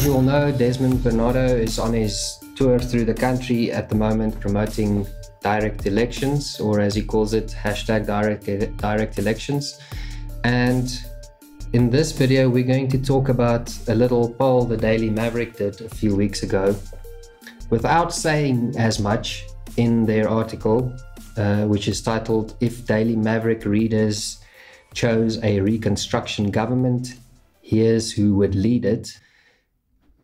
you all know, Desmond Bernardo is on his tour through the country at the moment promoting direct elections, or as he calls it, hashtag direct elections. And in this video, we're going to talk about a little poll the Daily Maverick did a few weeks ago. Without saying as much in their article, which is titled, "If Daily Maverick Readers Chose a Reconstruction Government, Here's Who Would Lead It."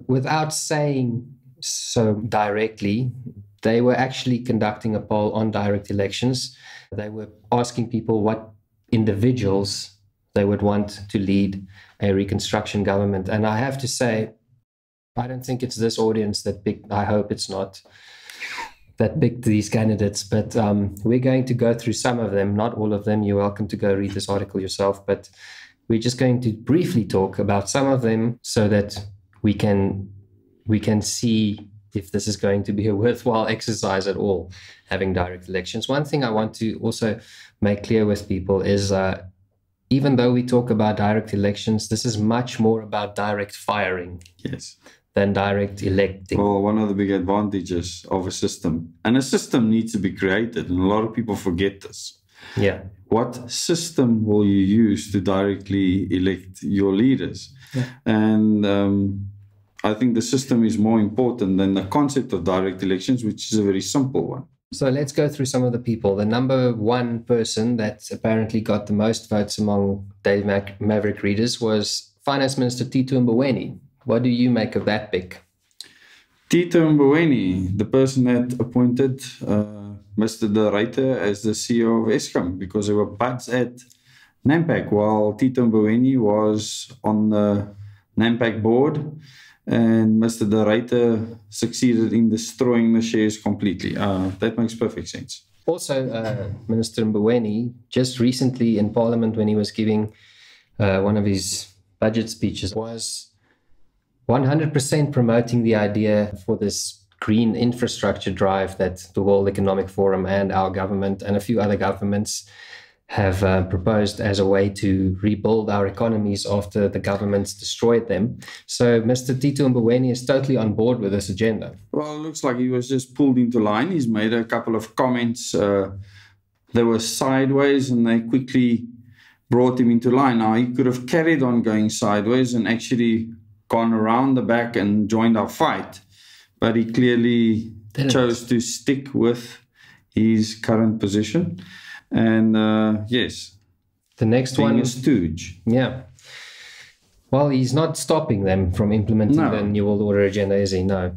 Without saying so directly, they were actually conducting a poll on direct elections. They were asking people what individuals they would want to lead a reconstruction government. And I have to say, I don't think it's this audience that picked, I hope it's not, that picked these candidates, but we're going to go through some of them, not all of them. You're welcome to go read this article yourself, but we're just going to briefly talk about some of them so that we can see if this is going to be a worthwhile exercise at all, having direct elections. One thing I want to also make clear with people is even though we talk about direct elections, this is much more about direct firing. Yes. Than direct electing. Well, one of the big advantages of a system, and a system needs to be created, and a lot of people forget this. Yeah. What system will you use to directly elect your leaders? Yeah. And I think the system is more important than the concept of direct elections, which is a very simple one. So let's go through some of the people. The number one person that apparently got the most votes among Daily Maverick readers was Finance Minister Tito Mboweni. What do you make of that pick? Tito Mboweni, the person that appointed Mr. De Ruyter as the CEO of Eskom, because they were buds at Nampak, while Tito Mboweni was on the Nampak board, and Mr. De Ruyter succeeded in destroying the shares completely. That makes perfect sense. Also, Minister Mboweni, just recently in Parliament when he was giving one of his budget speeches, was 100% promoting the idea for this green infrastructure drive that the World Economic Forum and our government and a few other governments have proposed as a way to rebuild our economies after the governments destroyed them. So Mr. Tito Mboweni is totally on board with this agenda. Well, it looks like he was just pulled into line. He's made a couple of comments. They were sideways and they quickly brought him into line. Now, he could have carried on going sideways and actually gone around the back and joined our fight, but he clearly chose to stick with his current position. And yes, the next one is stooge. Yeah. Well, he's not stopping them from implementing the New World Order agenda, is he? No.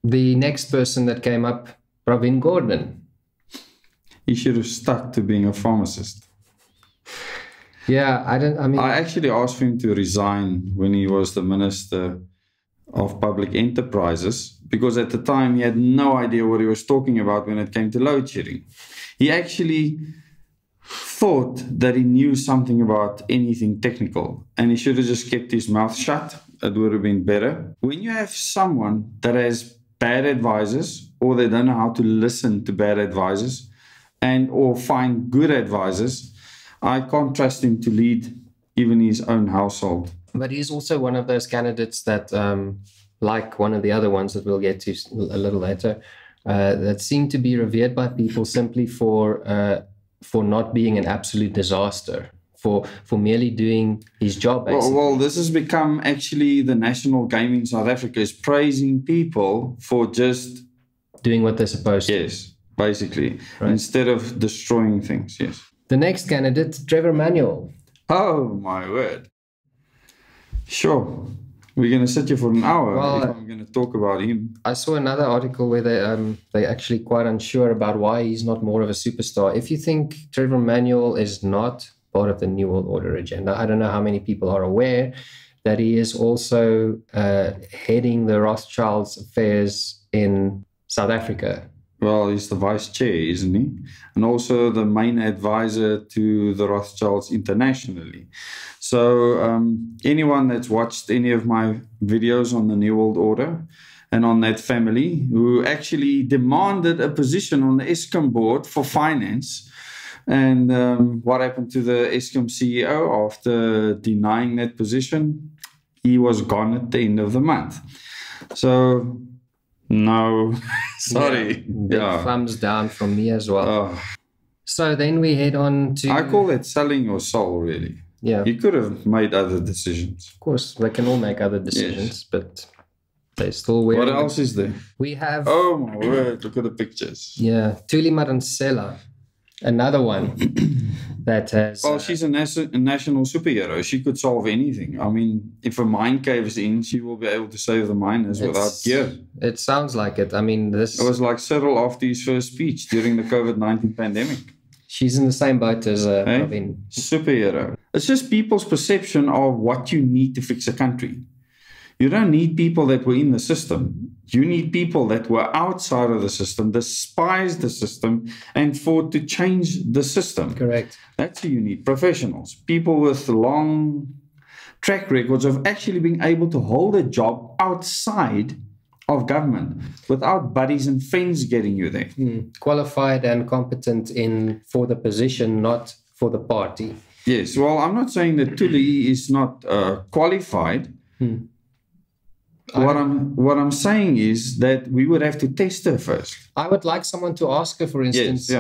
The next person that came up, Pravin Gordhan. He should have stuck to being a pharmacist. Yeah, I actually asked for him to resign when he was the Minister of Public Enterprises, because at the time he had no idea what he was talking about when it came to load shedding. He actually thought that he knew something about anything technical, and he should have just kept his mouth shut. It would have been better. When you have someone that has bad advisors, or they don't know how to listen to bad advisors and or find good advisors, I can't trust him to lead even his own household. But he's also one of those candidates that, like one of the other ones that we'll get to a little later, that seem to be revered by people simply for not being an absolute disaster, for merely doing his job, basically. Well, this has become actually the national game in South Africa, is praising people for just doing what they're supposed to. Yes, basically, right. Instead of destroying things, yes. The next candidate, Trevor Manuel. Oh, my word. Sure. We're going to sit here for an hour if I'm going to talk about him. I saw another article where they're actually quite unsure about why he's not more of a superstar. If you think Trevor Manuel is not part of the New World Order agenda, I don't know how many people are aware that he is also heading the Rothschilds' affairs in South Africa. Well, he's the vice chair, isn't he? And also the main advisor to the Rothschilds internationally. So anyone that's watched any of my videos on the New World Order and on that family, who actually demanded a position on the Eskom board for finance, and what happened to the Eskom CEO after denying that position? he was gone at the end of the month. So, no, sorry. Big thumbs down from me as well. Oh. So then we head on to... I call it selling your soul, really. Yeah. You could have made other decisions. Of course, they can all make other decisions, but they still wear... What else is there? We have... Oh, my word, look at the pictures. Yeah, Thuli Madonsela, another one that has... Well, she's a national superhero. She could solve anything. I mean, if a mine caves in, she will be able to save the miners without gear. It sounds like it. I mean, this... It was like Cyril after his first speech during the COVID-19 pandemic. She's in the same boat as Robin. Superhero. It's just people's perception of what you need to fix a country. You don't need people that were in the system. You need people that were outside of the system, despised the system, and fought to change the system. Correct. That's who you need. Professionals. People with long track records of actually being able to hold a job outside of government without buddies and friends getting you there. Qualified and competent for the position, not for the party. Yes. Well, I'm not saying that Thuli is not qualified. What I'm saying is that we would have to test her first. I would like someone to ask her, for instance,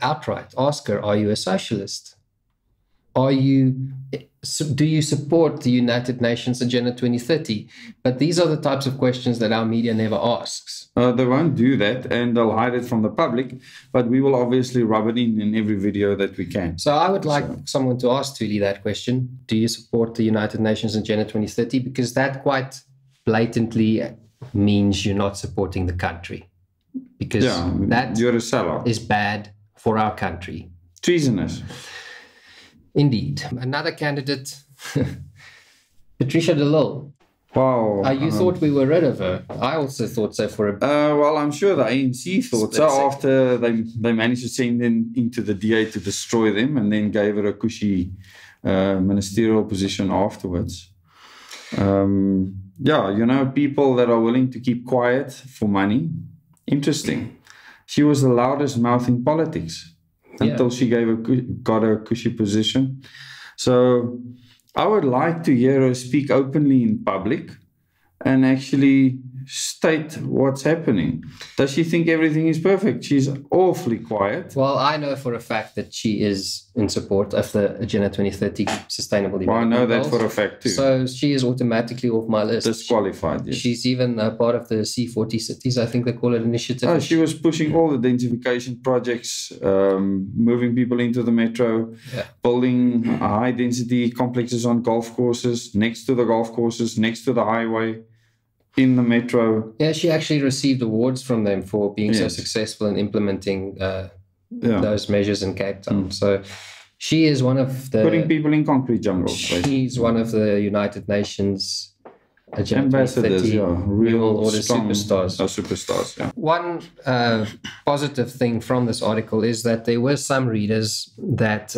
outright. Ask her, are you a socialist? Do you support the United Nations Agenda 2030? But these are the types of questions that our media never asks. They won't do that, and they'll hide it from the public, but we will obviously rub it in every video that we can. So I would like someone to ask Thuli that question. Do you support the United Nations Agenda 2030? Because that quite blatantly means you're not supporting the country. Because that you're a seller. Is bad for our country. Treasonous. Indeed. Another candidate, Patricia de Lille. Wow. You thought we were rid of her. I also thought so for a... well, I'm sure the ANC thought so after they managed to send them into the DA to destroy them and then gave her a cushy ministerial position afterwards. People that are willing to keep quiet for money. Interesting. She was the loudest mouth in politics. Until she got a cushy position. So I would like to hear her speak openly in public and actually state what's happening. Does she think everything is perfect? She's awfully quiet. Well, I know for a fact that she is in support of the Agenda 2030 Sustainable Development Well, I know that Goals. for a fact too. So she is automatically off my list. Disqualified, yes. She's even part of the C40 cities, I think they call it, initiative. Oh, she was pushing all the densification projects, moving people into the metro, building high-density complexes on golf courses, next to the golf courses, next to the highway. In the metro. Yeah, she actually received awards from them for being so successful in implementing those measures in Cape Town. So she is one of the... Putting people in concrete jungles. She's one of the United Nations ambassadors, real order superstars. Superstars, yeah. One positive thing from this article is that there were some readers that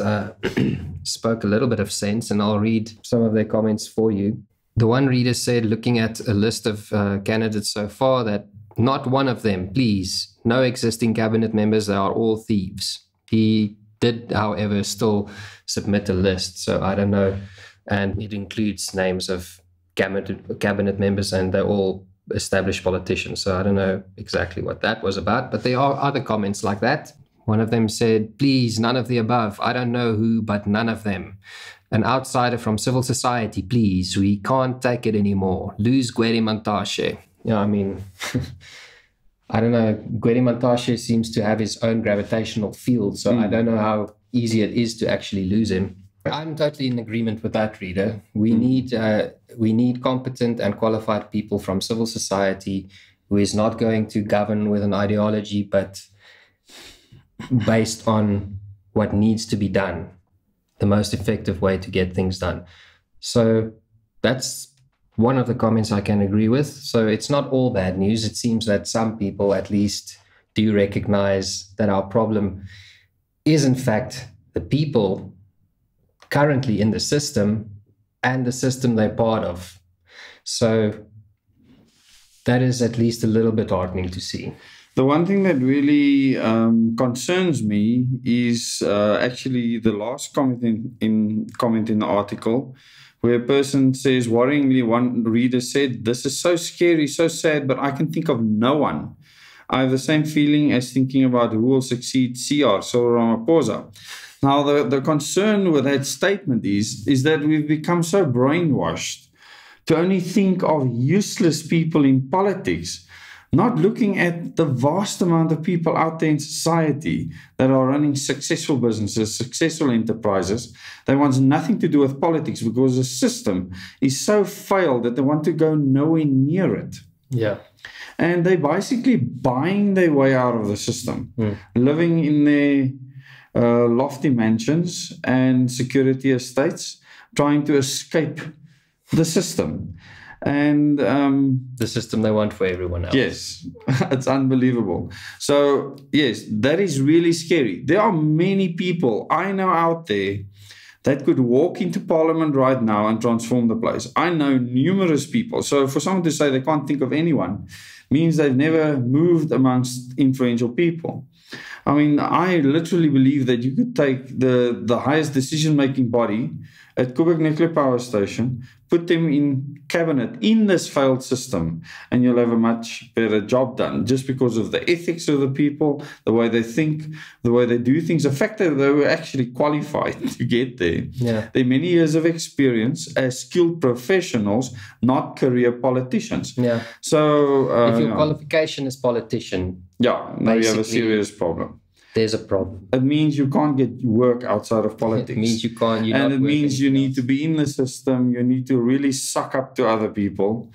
spoke a little bit of sense, and I'll read some of their comments for you. The one reader said, looking at a list of candidates so far, that not one of them, please, no existing cabinet members, they are all thieves. He did, however, still submit a list, so I don't know. And it includes names of cabinet members, and they're all established politicians. So I don't know exactly what that was about, but there are other comments like that. One of them said, please, none of the above. I don't know who, but none of them. An outsider from civil society, please. We can't take it anymore. Lose Gwede Mantashe. Yeah, I mean, I don't know. Gwede Mantashe seems to have his own gravitational field, so I don't know how easy it is to actually lose him. I'm totally in agreement with that, reader. We need competent and qualified people from civil society who is not going to govern with an ideology, but based on what needs to be done. The most effective way to get things done. So that's one of the comments I can agree with. So it's not all bad news. It seems that some people at least do recognize that our problem is in fact the people currently in the system and the system they're part of. So that is at least a little bit heartening to see. The one thing that really concerns me is actually the last comment in the article, where a person says, worryingly, one reader said, "This is so scary, so sad, but I can think of no one. I have the same feeling as thinking about who will succeed CR, Cyril Ramaphosa." Now, the concern with that statement is that we've become so brainwashed to only think of useless people in politics, not looking at the vast amount of people out there in society that are running successful businesses, successful enterprises. They want nothing to do with politics because the system is so failed that they want to go nowhere near it. Yeah. And they're basically buying their way out of the system, living in their lofty mansions and security estates, trying to escape the system. And the system they want for everyone else. Yes, it's unbelievable. So, yes, that is really scary. There are many people I know out there that could walk into Parliament right now and transform the place. I know numerous people. So for someone to say they can't think of anyone means they've never moved amongst influential people. I mean, I literally believe that you could take the highest decision-making body at Kubik Nuclear Power Station, put them in cabinet in this failed system, and you'll have a much better job done just because of the ethics of the people, the way they think, the way they do things, the fact that they were actually qualified to get there. Yeah. They're many years of experience as skilled professionals, not career politicians. Yeah. So if your qualification is politician, yeah, now you have a serious problem. There's a problem. It means you can't get work outside of politics. It means you can't. And it means you need to be in the system. You need to really suck up to other people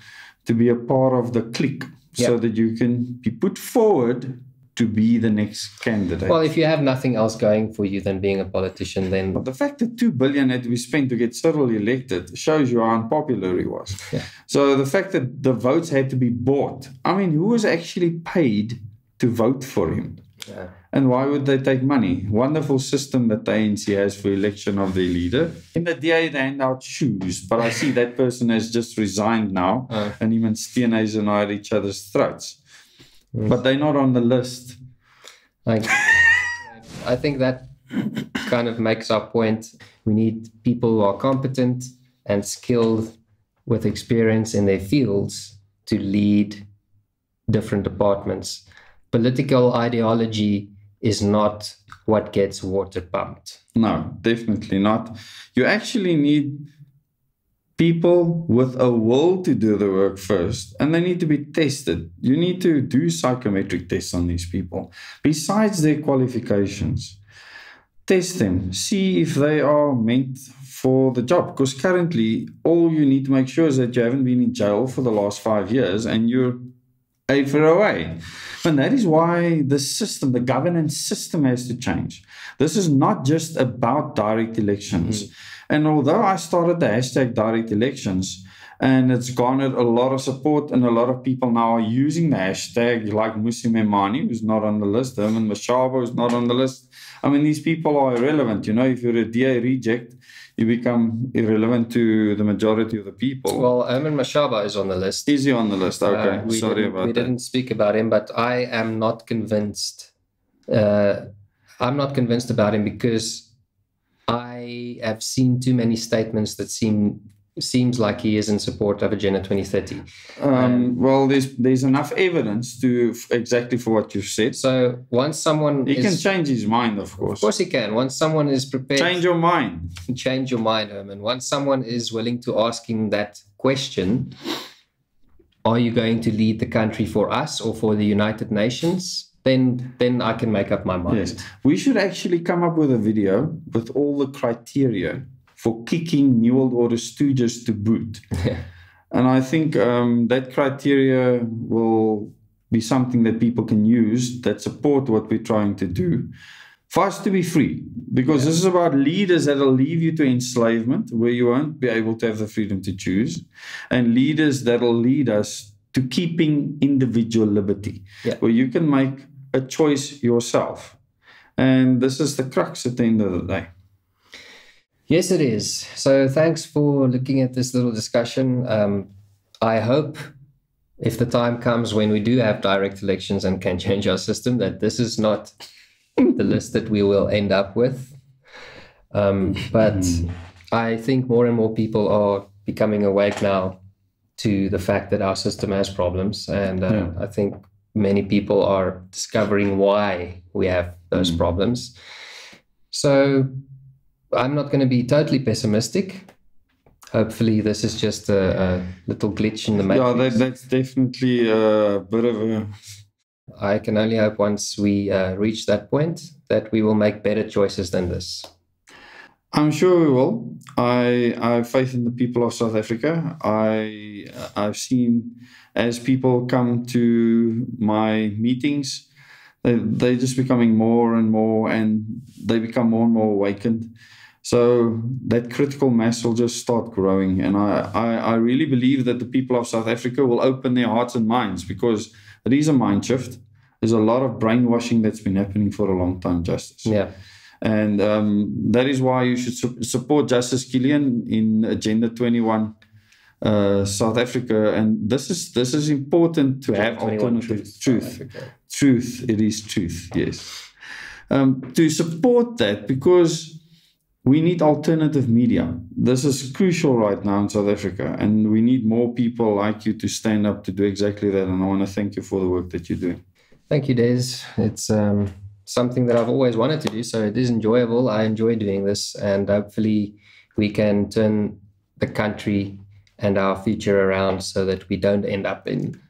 to be a part of the clique, so that you can be put forward to be the next candidate. Well, if you have nothing else going for you than being a politician, then... But the fact that 2 billion had to be spent to get Cyril elected shows you how unpopular he was. Yeah. So the fact that the votes had to be bought, I mean, who was actually paid to vote for him? Yeah. And why would they take money? Wonderful system that the ANC has for election of their leader. In the DA, they hand out shoes, but I see that person has just resigned now, and him and Steenhuisen are at each other's throats. But they're not on the list. I think that kind of makes our point. We need people who are competent and skilled with experience in their fields to lead different departments. Political ideology is not what gets water pumped. No, definitely not. You actually need people with a will to do the work first, and they need to be tested. You need to do psychometric tests on these people. Besides their qualifications, test them, see if they are meant for the job. Because currently, all you need to make sure is that you haven't been in jail for the last 5 years and you're for away. And that is why the system, the governance system has to change. This is not just about direct elections. And although I started the hashtag direct elections, and it's garnered a lot of support, and a lot of people now are using the hashtag, like Musi Memani, who's not on the list, Herman Mashaba, who's not on the list. I mean, these people are irrelevant. You know, if you're a DA reject, you become irrelevant to the majority of the people. Well, Herman Mashaba is on the list. Is he on the list? Okay, sorry about that. We didn't speak about him, but I am not convinced. I'm not convinced about him because I have seen too many statements that seems like he is in support of Agenda 2030. Well, there's enough evidence to exactly for what you've said. So once someone he can change his mind, of course. Of course he can. Once someone is prepared, change your mind. Change your mind, Herman. Once someone is willing to asking that question, are you going to lead the country for us or for the United Nations? Then I can make up my mind. Yes, we should actually come up with a video with all the criteria for kicking New World Order stooges to boot. And I think that criteria will be something that people can use that support what we're trying to do for us to be free. Because this is about leaders that will leave you to enslavement, where you won't be able to have the freedom to choose, and leaders that will lead us to keeping individual liberty, where you can make a choice yourself. And this is the crux at the end of the day. Yes, it is. So thanks for looking at this little discussion. I hope if the time comes when we do have direct elections and can change our system, that this is not the list that we will end up with. But I think more and more people are becoming awake now to the fact that our system has problems. And I think many people are discovering why we have those problems. So I'm not going to be totally pessimistic. Hopefully this is just a little glitch in the matrix. Yeah, that's definitely a bit of a... I can only hope once we reach that point that we will make better choices than this. I'm sure we will. I have faith in the people of South Africa. I've seen as people come to my meetings, they're just becoming more and more, and they become more and more awakened. So that critical mass will just start growing. And I really believe that the people of South Africa will open their hearts and minds, because it is a mind shift. There's a lot of brainwashing that's been happening for a long time, Justice. Yeah. And that is why you should support Justice Killian in Agenda 21 South Africa. And this is important to have alternative truth. Truth, it is truth, yes. To support that, because we need alternative media. This is crucial right now in South Africa, and we need more people like you to stand up to do exactly that. And I want to thank you for the work that you're doing. Thank you, Des. It's something that I've always wanted to do, so it is enjoyable. I enjoy doing this, and hopefully we can turn the country and our future around so that we don't end up in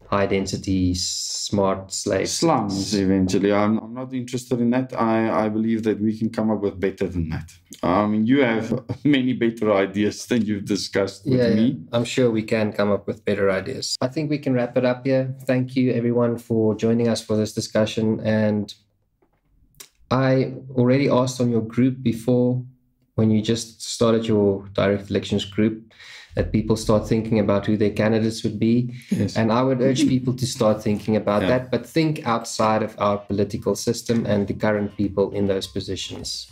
high-density smart slums eventually. I'm not interested in that. I believe that we can come up with better than that. I mean, you have many better ideas than you've discussed with me. Yeah, I'm sure we can come up with better ideas. I think we can wrap it up here. Thank you, everyone, for joining us for this discussion. And I already asked on your group before, when you just started your direct elections group, that people start thinking about who their candidates would be. Yes. And I would urge people to start thinking about that, but think outside of our political system and the current people in those positions.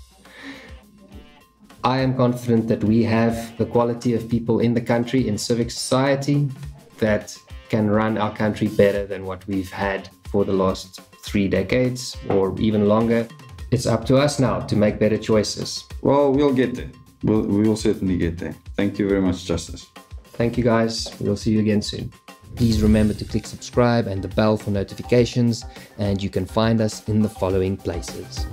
I am confident that we have the quality of people in the country, in civic society, that can run our country better than what we've had for the last 3 decades or even longer. It's up to us now to make better choices. Well, we'll get there. We will certainly get there. Thank you very much, Justice. Thank you, guys. We'll see you again soon. Please remember to click subscribe and the bell for notifications, and you can find us in the following places.